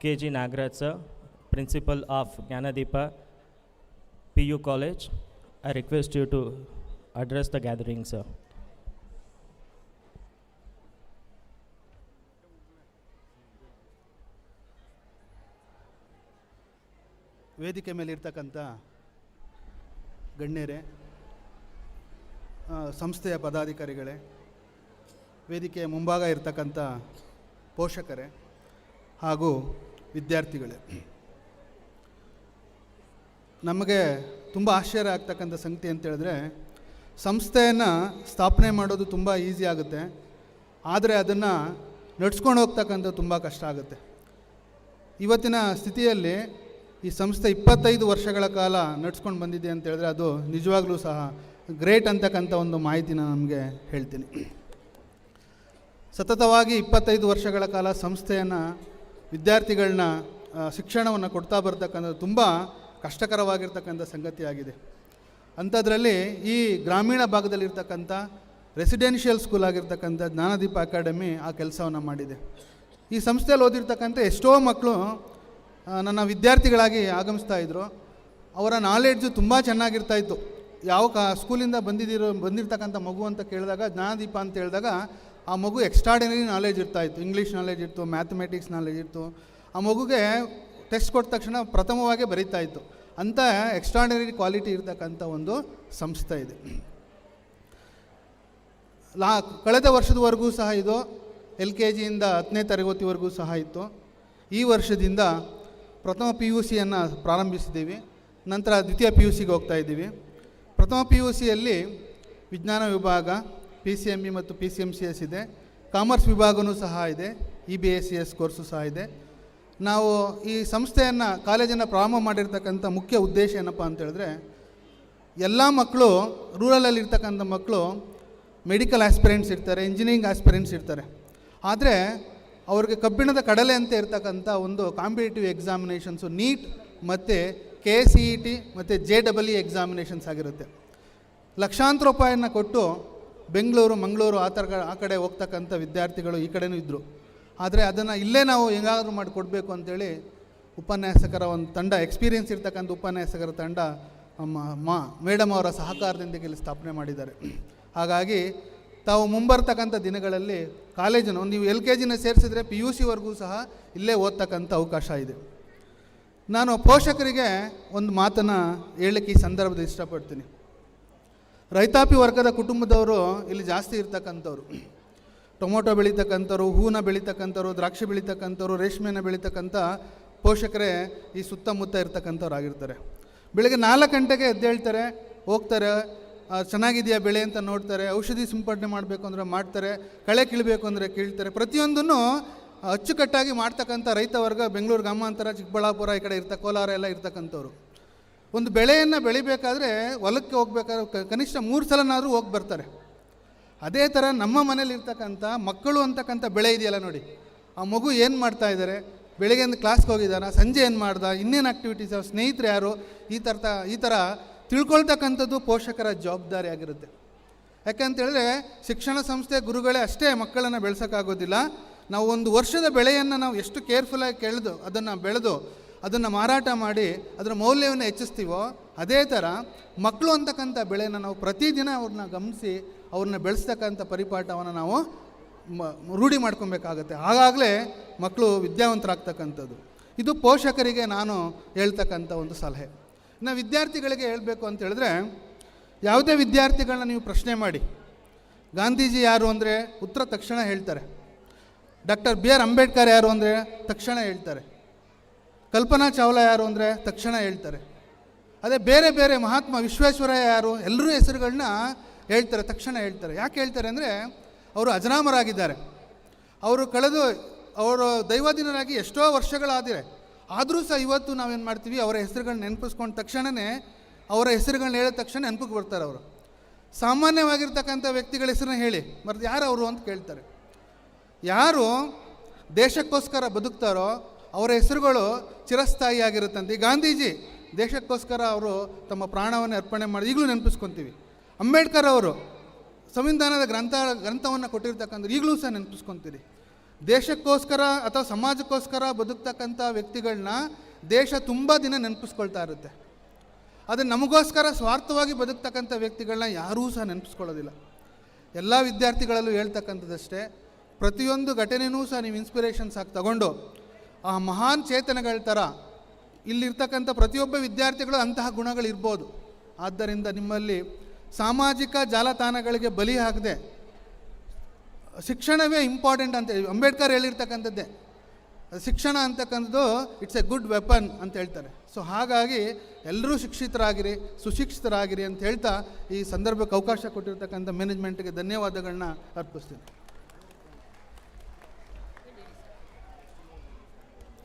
KG Nagraj sir, Principal of Jnanadeepa PU College. I request you to address the gathering, sir. ವೇದಿಕೆ ಮೇಲೆ ಇರ್ತಕ್ಕಂಥ ಗಣ್ಯರೇ, ಸಂಸ್ಥೆಯ ಪದಾಧಿಕಾರಿಗಳೇ, ವೇದಿಕೆಯ ಮುಂಭಾಗ ಇರ್ತಕ್ಕಂಥ ಪೋಷಕರೇ ಹಾಗೂ ವಿದ್ಯಾರ್ಥಿಗಳೇ, ನಮಗೆ ತುಂಬ ಆಶ್ಚರ್ಯ ಆಗ್ತಕ್ಕಂಥ ಸಂಗತಿ ಅಂತ ಹೇಳಿದ್ರೆ, ಸಂಸ್ಥೆಯನ್ನು ಸ್ಥಾಪನೆ ಮಾಡೋದು ತುಂಬ ಈಸಿ ಆಗುತ್ತೆ, ಆದರೆ ಅದನ್ನು ನಡ್ಸ್ಕೊಂಡು ಹೋಗ್ತಕ್ಕಂಥ ತುಂಬ ಕಷ್ಟ ಆಗುತ್ತೆ. ಇವತ್ತಿನ ಸ್ಥಿತಿಯಲ್ಲಿ ಈ ಸಂಸ್ಥೆ 25 ವರ್ಷಗಳ ಕಾಲ ನಡ್ಸ್ಕೊಂಡು ಬಂದಿದೆ ಅಂತ ಹೇಳಿದ್ರೆ ಅದು ನಿಜವಾಗ್ಲೂ ಸಹ ಗ್ರೇಟ್ ಅಂತಕ್ಕಂಥ ಒಂದು ಮಾಹಿತಿನ ನಮಗೆ ಹೇಳ್ತೀನಿ. ಸತತವಾಗಿ 25 ವರ್ಷಗಳ ಕಾಲ ಸಂಸ್ಥೆಯನ್ನು ವಿದ್ಯಾರ್ಥಿಗಳನ್ನ ಶಿಕ್ಷಣವನ್ನು ಕೊಡ್ತಾ ಬರ್ತಕ್ಕಂಥದ್ದು ತುಂಬ ಕಷ್ಟಕರವಾಗಿರ್ತಕ್ಕಂಥ ಸಂಗತಿಯಾಗಿದೆ. ಅಂಥದ್ರಲ್ಲಿ ಈ ಗ್ರಾಮೀಣ ಭಾಗದಲ್ಲಿರ್ತಕ್ಕಂಥ ರೆಸಿಡೆನ್ಷಿಯಲ್ ಸ್ಕೂಲ್ ಆಗಿರ್ತಕ್ಕಂಥ ಜ್ಞಾನದೀಪ ಅಕಾಡೆಮಿ ಆ ಕೆಲಸವನ್ನು ಮಾಡಿದೆ. ಈ ಸಂಸ್ಥೆಯಲ್ಲಿ ಓದಿರ್ತಕ್ಕಂಥ ಎಷ್ಟೋ ಮಕ್ಕಳು ನನ್ನ ವಿದ್ಯಾರ್ಥಿಗಳಾಗಿ ಆಗಮಿಸ್ತಾ ಇದ್ದರು. ಅವರ ನಾಲೆಡ್ಜು ತುಂಬ ಚೆನ್ನಾಗಿರ್ತಾಯಿತ್ತು. ಯಾವ ಸ್ಕೂಲಿಂದ ಬಂದಿರ್ತಕ್ಕಂಥ ಮಗು ಅಂತ ಕೇಳಿದಾಗ, ಜ್ಞಾನದೀಪ ಅಂತ ಹೇಳಿದಾಗ ಆ ಮಗು ಎಕ್ಸ್ಟ್ರಾಡಿನರಿ ನಾಲೆಜ್ ಇರ್ತಾಯಿತ್ತು. ಇಂಗ್ಲೀಷ್ ನಾಲೆಜ್ ಇತ್ತು, ಮ್ಯಾಥಮೆಟಿಕ್ಸ್ ನಾಲೆಜ್ ಇತ್ತು. ಆ ಮಗುಗೆ ಟೆಸ್ಟ್ ಕೊಟ್ಟ ತಕ್ಷಣ ಪ್ರಥಮವಾಗಿ ಬರೀತಾಯಿತ್ತು. ಅಂಥ ಎಕ್ಸ್ಟ್ರಾಡಿನರಿ ಕ್ವಾಲಿಟಿ ಇರ್ತಕ್ಕಂಥ ಒಂದು ಸಂಸ್ಥೆ ಇದೆ. ಕಳೆದ ವರ್ಷದವರೆಗೂ ಸಹ ಇದು LKGಯಿಂದ 10ನೇ ತರಗತಿವರೆಗೂ ಸಹ ಇತ್ತು. ಈ ವರ್ಷದಿಂದ ಪ್ರಥಮ PUCಯನ್ನು ಪ್ರಾರಂಭಿಸಿದ್ದೀವಿ. ನಂತರ ದ್ವಿತೀಯ PUCಗೆ ಹೋಗ್ತಾ ಇದ್ದೀವಿ. ಪ್ರಥಮ PUCಯಲ್ಲಿ ವಿಜ್ಞಾನ ವಿಭಾಗ, PCME ಮತ್ತು PCMCS ಇದೆ. ಕಾಮರ್ಸ್ ವಿಭಾಗವೂ ಸಹ ಇದೆ. EBACS ಕೋರ್ಸು ಸಹ ಇದೆ. ನಾವು ಈ ಸಂಸ್ಥೆಯನ್ನು, ಕಾಲೇಜನ್ನು ಪ್ರಾರಂಭ ಮಾಡಿರ್ತಕ್ಕಂಥ ಮುಖ್ಯ ಉದ್ದೇಶ ಏನಪ್ಪ ಅಂತ ಹೇಳಿದ್ರೆ, ಎಲ್ಲ ಮಕ್ಕಳು, ರೂರಲಲ್ಲಿ ಇರ್ತಕ್ಕಂಥ ಮಕ್ಕಳು ಮೆಡಿಕಲ್ ಆಸ್ಪಿರೆಂಟ್ಸ್ ಇರ್ತಾರೆ, ಇಂಜಿನಿಯರಿಂಗ್ ಆಸ್ಪಿರೆಂಟ್ಸ್ ಇರ್ತಾರೆ. ಆದರೆ ಅವ್ರಿಗೆ ಕಬ್ಬಿಣದ ಕಡಲೆ ಅಂತ ಇರ್ತಕ್ಕಂಥ ಒಂದು ಕಾಂಪಿಟೇಟಿವ್ ಎಕ್ಸಾಮಿನೇಷನ್ಸು ನೀಟ್ ಮತ್ತು KCET ಮತ್ತು JEE ಎಕ್ಸಾಮಿನೇಷನ್ಸ್ ಆಗಿರುತ್ತೆ. ಲಕ್ಷಾಂತರ ರೂಪಾಯಿಯನ್ನು ಕೊಟ್ಟು ಬೆಂಗಳೂರು, ಮಂಗಳೂರು ಆ ಕಡೆ ಹೋಗ್ತಕ್ಕಂಥ ವಿದ್ಯಾರ್ಥಿಗಳು ಈ ಕಡೆನೂ ಇದ್ದರು. ಆದರೆ ಅದನ್ನು ಇಲ್ಲೇ ನಾವು ಹೆಂಗಾದರೂ ಮಾಡಿಕೊಡ್ಬೇಕು ಅಂತೇಳಿ ಉಪನ್ಯಾಸಕರ ಒಂದು ತಂಡ, ಎಕ್ಸ್ಪೀರಿಯೆನ್ಸ್ ಇರ್ತಕ್ಕಂಥ ಉಪನ್ಯಾಸಕರ ತಂಡ ಮೇಡಮ್ ಅವರ ಸಹಕಾರದೊಂದಿಗೆ ಇಲ್ಲಿ ಸ್ಥಾಪನೆ ಮಾಡಿದ್ದಾರೆ. ಹಾಗಾಗಿ ತಾವು ಮುಂಬರ್ತಕ್ಕಂಥ ದಿನಗಳಲ್ಲಿ ಕಾಲೇಜನ್ನು, ನೀವು LKGನ ಸೇರಿಸಿದ್ರೆ PUCವರೆಗೂ ಸಹ ಇಲ್ಲೇ ಓದ್ತಕ್ಕಂಥ ಅವಕಾಶ ಇದೆ. ನಾನು ಪೋಷಕರಿಗೆ ಒಂದು ಮಾತನ್ನು ಹೇಳಲಿಕ್ಕೆ ಈ ಸಂದರ್ಭದಲ್ಲಿ ಇಷ್ಟಪಡ್ತೀನಿ. ರೈತಾಪಿ ವರ್ಗದ ಕುಟುಂಬದವರು ಇಲ್ಲಿ ಜಾಸ್ತಿ ಇರ್ತಕ್ಕಂಥವ್ರು. ಟೊಮೊಟೊ ಬೆಳೀತಕ್ಕಂಥವ್ರು, ಹೂನ ಬೆಳೀತಕ್ಕಂಥವ್ರು, ದ್ರಾಕ್ಷಿ ಬೆಳೀತಕ್ಕಂಥವ್ರು, ರೇಷ್ಮೆನ ಬೆಳೀತಕ್ಕಂಥ ಪೋಷಕರೇ ಈ ಸುತ್ತಮುತ್ತ ಇರ್ತಕ್ಕಂಥವ್ರು ಆಗಿರ್ತಾರೆ. ಬೆಳಗ್ಗೆ 4 ಗಂಟೆಗೆ ಎದ್ದೇಳ್ತಾರೆ, ಹೋಗ್ತಾರೆ, ಚೆನ್ನಾಗಿದೆಯಾ ಬೆಳೆ ಅಂತ ನೋಡ್ತಾರೆ, ಔಷಧಿ ಸಿಂಪಡಣೆ ಮಾಡಬೇಕು ಅಂದರೆ ಮಾಡ್ತಾರೆ, ಕಳೆ ಕೀಳಬೇಕು ಅಂದರೆ ಕೀಳ್ತಾರೆ. ಪ್ರತಿಯೊಂದನ್ನು ಅಚ್ಚುಕಟ್ಟಾಗಿ ಮಾಡ್ತಕ್ಕಂಥ ರೈತ ವರ್ಗ ಬೆಂಗಳೂರು ಗ್ರಾಮಾಂತರ, ಚಿಕ್ಕಬಳ್ಳಾಪುರ, ಈ ಕಡೆ ಕೋಲಾರ ಎಲ್ಲ ಇರ್ತಕ್ಕಂಥವ್ರು. ಒಂದು ಬೆಳೆಯನ್ನು ಬೆಳಿಬೇಕಾದ್ರೆ ಹೊಲಕ್ಕೆ ಹೋಗ್ಬೇಕಾದ್ರೆ ಕನಿಷ್ಠ 3 ಸಲನಾದರೂ ಹೋಗಿ ಬರ್ತಾರೆ. ಅದೇ ಥರ ನಮ್ಮ ಮನೇಲಿರ್ತಕ್ಕಂಥ ಮಕ್ಕಳು ಅಂತಕ್ಕಂಥ ಬೆಳೆ ಇದೆಯಲ್ಲ ನೋಡಿ, ಆ ಮಗು ಏನು ಮಾಡ್ತಾ ಇದ್ದಾರೆ, ಬೆಳಗ್ಗೆಯಿಂದ ಕ್ಲಾಸ್ಗೆ ಹೋಗಿದ್ದಾನ, ಸಂಜೆ ಏನು ಮಾಡ್ದ, ಇನ್ನೇನು ಆ್ಯಕ್ಟಿವಿಟೀಸ್, ಅವ್ರ ಸ್ನೇಹಿತರು ಯಾರು, ಈ ಥರ ತಿಳ್ಕೊಳ್ತಕ್ಕಂಥದ್ದು ಪೋಷಕರ ಜವಾಬ್ದಾರಿ ಆಗಿರುತ್ತೆ. ಯಾಕೆಂತೇಳಿದ್ರೆ ಶಿಕ್ಷಣ ಸಂಸ್ಥೆ ಗುರುಗಳೇ ಅಷ್ಟೇ ಮಕ್ಕಳನ್ನು ಬೆಳೆಸೋಕ್ಕಾಗೋದಿಲ್ಲ. ನಾವು ಒಂದು ವರ್ಷದ ಬೆಳೆಯನ್ನು ನಾವು ಎಷ್ಟು ಕೇರ್ಫುಲ್ಲಾಗಿ ಬೆಳೆದು ಅದನ್ನು ಮಾರಾಟ ಮಾಡಿ ಅದರ ಮೌಲ್ಯವನ್ನು ಹೆಚ್ಚಿಸ್ತೀವೋ, ಅದೇ ಥರ ಮಕ್ಕಳು ಅಂತಕ್ಕಂಥ ಬೆಳೆಯನ್ನು ನಾವು ಪ್ರತಿದಿನ ಅವ್ರನ್ನ ಗಮನಿಸಿ ಅವ್ರನ್ನ ಬೆಳೆಸ್ತಕ್ಕಂಥ ಪರಿಪಾಠವನ್ನು ನಾವು ರೂಢಿ ಮಾಡ್ಕೊಬೇಕಾಗತ್ತೆ. ಆಗಾಗಲೇ ಮಕ್ಕಳು ವಿದ್ಯಾವಂತರಾಗ್ತಕ್ಕಂಥದ್ದು. ಇದು ಪೋಷಕರಿಗೆ ನಾನು ಹೇಳ್ತಕ್ಕಂಥ ಒಂದು ಸಲಹೆ. ಇನ್ನು ವಿದ್ಯಾರ್ಥಿಗಳಿಗೆ ಹೇಳಬೇಕು ಅಂತ ಹೇಳಿದ್ರೆ, ಯಾವುದೇ ವಿದ್ಯಾರ್ಥಿಗಳನ್ನ ನೀವು ಪ್ರಶ್ನೆ ಮಾಡಿ, ಗಾಂಧೀಜಿ ಯಾರು ಅಂದರೆ ಉತ್ತರ ತಕ್ಷಣ ಹೇಳ್ತಾರೆ. ಡಾಕ್ಟರ್ BR ಅಂಬೇಡ್ಕರ್ ಯಾರು ಅಂದರೆ ತಕ್ಷಣ ಹೇಳ್ತಾರೆ. ಕಲ್ಪನಾ ಚಾವ್ಲಾ ಯಾರು ಅಂದರೆ ತಕ್ಷಣ ಹೇಳ್ತಾರೆ. ಅದೇ ಬೇರೆ ಬೇರೆ ಮಹಾತ್ಮ ವಿಶ್ವೇಶ್ವರಯ್ಯ ಯಾರು, ಎಲ್ಲರೂ ಹೆಸರುಗಳನ್ನ ಹೇಳ್ತಾರೆ, ತಕ್ಷಣ ಹೇಳ್ತಾರೆ. ಯಾಕೆ ಹೇಳ್ತಾರೆ ಅಂದರೆ ಅವರು ಅಜರಾಮರಾಗಿದ್ದಾರೆ. ಅವರು ದೈವಾಧೀನರಾಗಿ ಎಷ್ಟೋ ವರ್ಷಗಳಾದರೆ, ಆದರೂ ಸಹ ಇವತ್ತು ನಾವೇನು ಮಾಡ್ತೀವಿ, ಅವರ ಹೆಸರುಗಳನ್ನ ನೆನಪಿಸ್ಕೊಂಡ ತಕ್ಷಣವೇ, ಅವರ ಹೆಸರುಗಳನ್ನ ಹೇಳಿದ ತಕ್ಷಣ ನೆನಪಿಗೆ ಬರ್ತಾರೆ. ಅವರು ಸಾಮಾನ್ಯವಾಗಿರ್ತಕ್ಕಂಥ ವ್ಯಕ್ತಿಗಳ ಹೆಸರನ್ನ ಹೇಳಿ ಮತ್ತು ಯಾರು ಅವರು ಅಂತ ಕೇಳ್ತಾರೆ. ಯಾರು ದೇಶಕ್ಕೋಸ್ಕರ ಬದುಕ್ತಾರೋ ಅವರ ಹೆಸರುಗಳು ಚಿರಸ್ಥಾಯಿಯಾಗಿರುತ್ತಂತೆ. ಈ ಗಾಂಧೀಜಿ ದೇಶಕ್ಕೋಸ್ಕರ ಅವರು ತಮ್ಮ ಪ್ರಾಣವನ್ನು ಅರ್ಪಣೆ ಮಾಡಿ ಈಗಲೂ ನೆನಪಿಸ್ಕೊತೀವಿ. ಅಂಬೇಡ್ಕರ್ ಅವರು ಸಂವಿಧಾನದ ಗ್ರಂಥವನ್ನು ಕೊಟ್ಟಿರ್ತಕ್ಕಂಥ ಈಗಲೂ ಸಹ ನೆನಪಿಸ್ಕೊತೀರಿ. ದೇಶಕ್ಕೋಸ್ಕರ ಅಥವಾ ಸಮಾಜಕ್ಕೋಸ್ಕರ ಬದುಕ್ತಕ್ಕಂಥ ವ್ಯಕ್ತಿಗಳನ್ನ ದೇಶ ತುಂಬ ದಿನ ನೆನಪಿಸ್ಕೊಳ್ತಾ ಇರುತ್ತೆ. ಆದರೆ ನಮಗೋಸ್ಕರ ಸ್ವಾರ್ಥವಾಗಿ ಬದುಕ್ತಕ್ಕಂಥ ವ್ಯಕ್ತಿಗಳನ್ನ ಯಾರೂ ಸಹ ನೆನಪಿಸ್ಕೊಳ್ಳೋದಿಲ್ಲ. ಎಲ್ಲ ವಿದ್ಯಾರ್ಥಿಗಳಲ್ಲೂ ಹೇಳ್ತಕ್ಕಂಥದ್ದಷ್ಟೇ, ಪ್ರತಿಯೊಂದು ಘಟನೆಯೂ ಸಹ ನೀವು ಇನ್ಸ್ಪಿರೇಷನ್ಸ್ ಆಗಿ ತಗೊಂಡು ಆ ಮಹಾನ್ ಚೇತನಗಳ ಥರ ಇಲ್ಲಿರ್ತಕ್ಕಂಥ ಪ್ರತಿಯೊಬ್ಬ ವಿದ್ಯಾರ್ಥಿಗಳು ಅಂತಹ ಗುಣಗಳಿರ್ಬೋದು. ಆದ್ದರಿಂದ ನಿಮ್ಮಲ್ಲಿ ಸಾಮಾಜಿಕ ಜಾಲತಾಣಗಳಿಗೆ ಬಲಿ ಆಗದೆ ಶಿಕ್ಷಣವೇ ಇಂಪಾರ್ಟೆಂಟ್ ಅಂತ ಅಂಬೇಡ್ಕರ್ ಹೇಳಿರ್ತಕ್ಕಂಥದ್ದೇ. ಶಿಕ್ಷಣ ಅಂತಕ್ಕಂಥದ್ದು ಇಟ್ಸ್ ಎ ಗುಡ್ ವೆಪನ್ ಅಂತ ಹೇಳ್ತಾರೆ. ಸೊ ಹಾಗಾಗಿ ಎಲ್ಲರೂ ಶಿಕ್ಷಿತರಾಗಿರಿ, ಸುಶಿಕ್ಷಿತರಾಗಿರಿ ಅಂತ ಹೇಳ್ತಾ ಈ ಸಂದರ್ಭಕ್ಕೆ ಅವಕಾಶ ಕೊಟ್ಟಿರ್ತಕ್ಕಂಥ ಮ್ಯಾನೇಜ್ಮೆಂಟ್ಗೆ ಧನ್ಯವಾದಗಳನ್ನ ಅರ್ಪಿಸ್ತೀನಿ.